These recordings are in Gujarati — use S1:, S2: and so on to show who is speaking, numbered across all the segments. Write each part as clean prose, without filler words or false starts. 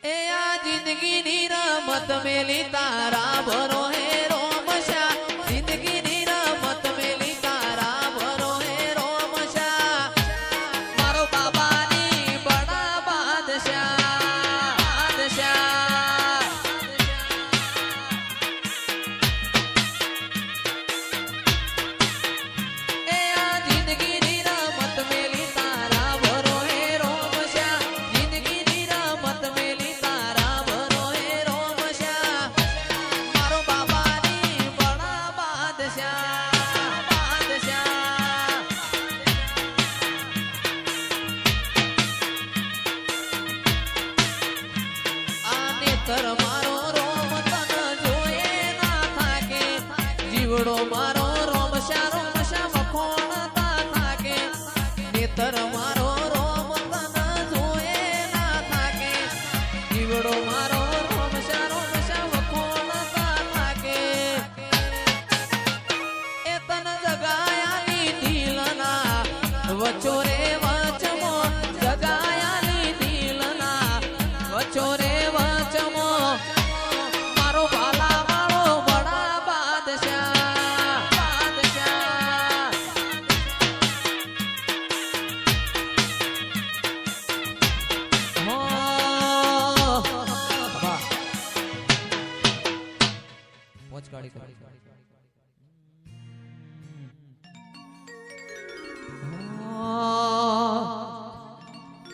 S1: એ આ જિંદગીની રમત મેલી તારા ભરો હે રોમશા જિંદગીની રમત મેલી તારા ભરો હે રોમશા મારો બાબાની બડા બાદશાહ બાદશાહ એ આ જિંદગીની રમત મેલી તારા ભરો હે રોમશા જિંદગીની રમત મેલી તારા ભરો હે રોમશા મારો બાબાની બડા બાદશાહ બાદશાહ આ નેતર મારો રોમ તન જોયે ના થાકે જીવડો મારો રોમશા રોમશા વખોણતા થાકે નેતર મારો રોમ તન જોયે ના થાકે જીવડો મારો રોમશા રોમશા વખોણતા થાકે એ તન જગાયાની દિલના વચો રે વચમો જગાયાની દિલના વચો રે વચમો મારો ભાલા વાળો બડા બાદશાહ બાદશાહ હો વાહ મોજ કાઢી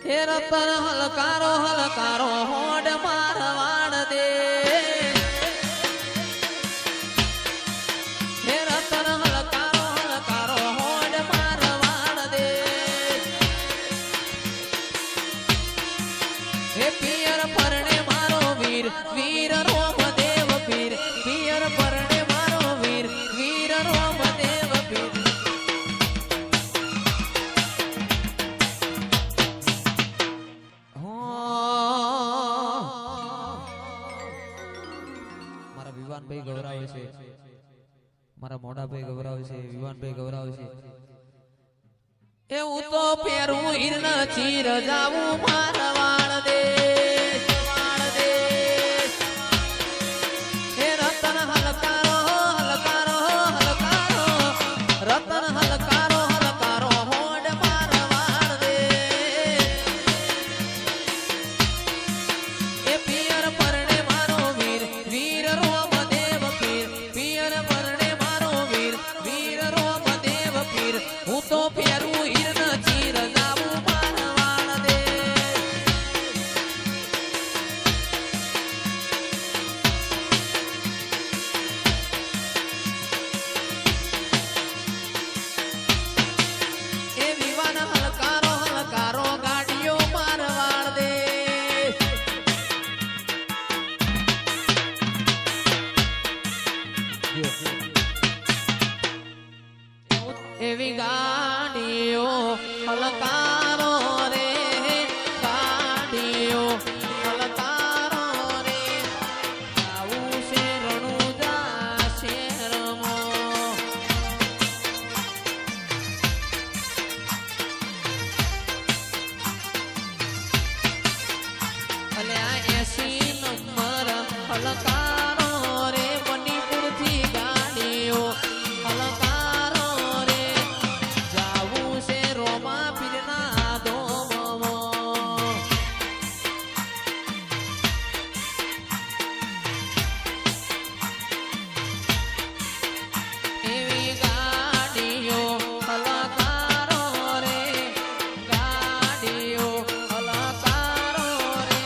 S1: હે રતન હલકારો હલકારો હોડ મારવાડ દે હે રતન હલકારો હલકારો હોડ મારવાડ દે હે પિયર પરણે મારો વીર વીર રોમદેવ પીર પિયર પરણે મારો વીર વીર રોમદેવ પીર મારા વિવાનભાઈ ગૌરાવે છે મારા મોડાભાઈ ગૌરાવે છે વિવાનભાઈ ગૌરાવે છે એવું તો પેરું હિરણ ચીર જાવું મારવાડ દે વાળ દે હે રતન હલકારો હલકારો હલકારો રતન હલકારો હલકારો હોડ મારવાડ દે એ પિયર પરણે મારો વીર વીર રોમદેવ પીર પિયર પરણે મારો વીર વીર રોમદેવ પીર હું તો પેરું હિરણ ચીર જાવું મારવાડ દે એ વિવાન હલકારો હલકારો ગાડીઓ મારવાડ દે એવી ગાડીઓ હલકારો રે ગાડીઓ હલકારો રે આવું છે રણુજા શેરમો અલે આ 80 નંબર હલકારો રે મણિપુરથી ગાડીઓ હલકારો રે જાવું છે રોમા પીરના ધોમમો એવી ગાડીઓ હલકારો રે ગાડીઓ હલકારો રે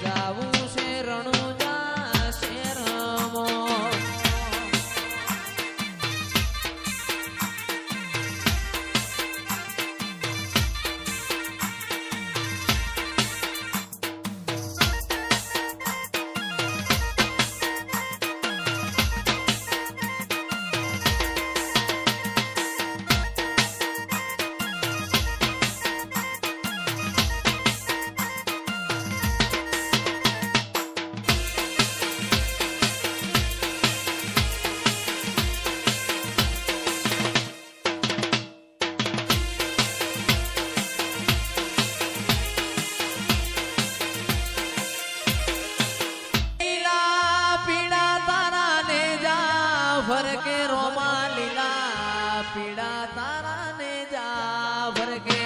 S1: જાવું છે રણુજા પીડા તારા ને જા ભરકે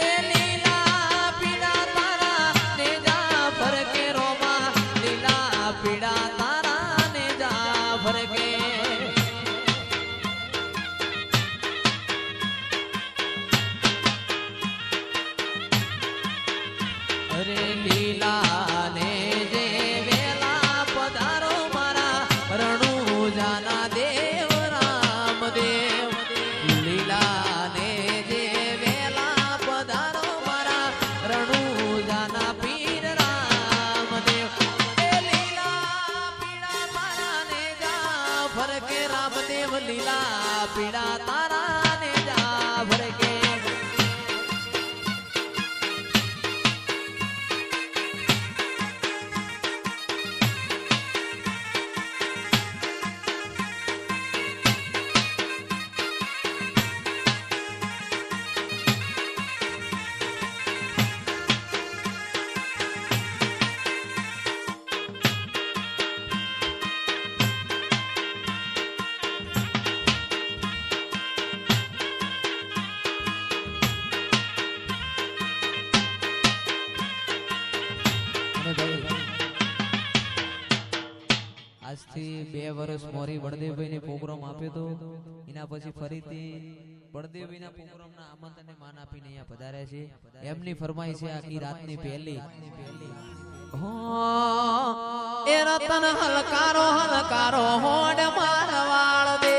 S1: એ લીલા પીડા તારા ને જા ભરકે રોમા લીલા પીડા તારા ને જા ભરકે અરે લીલા ને જે વેલા પધારો મારા રણુજાના દેવ રામદેવ લીલા ને જે વેલા પધારો મારા રણુજાના પીર રામદેવ એ લીલા પીડા તારા ને જા ભરકે રામદેવ લીલા પીડા તારા ને જા ભરકે આજથી 2 વર્ષ મોરી બળદેવભાઈ ને પ્રોગ્રામ આપ્યો તો એના પછી ફરીથી બળદેવભાઈ ના પ્રોગ્રામ ના આમંત્રણને માન આપીને અહીંયા પધાર્યા છે એમની ફરમાઈ છે આખી રાતની પહેલી એ રતન હલકારો હોડ મારવાળ દે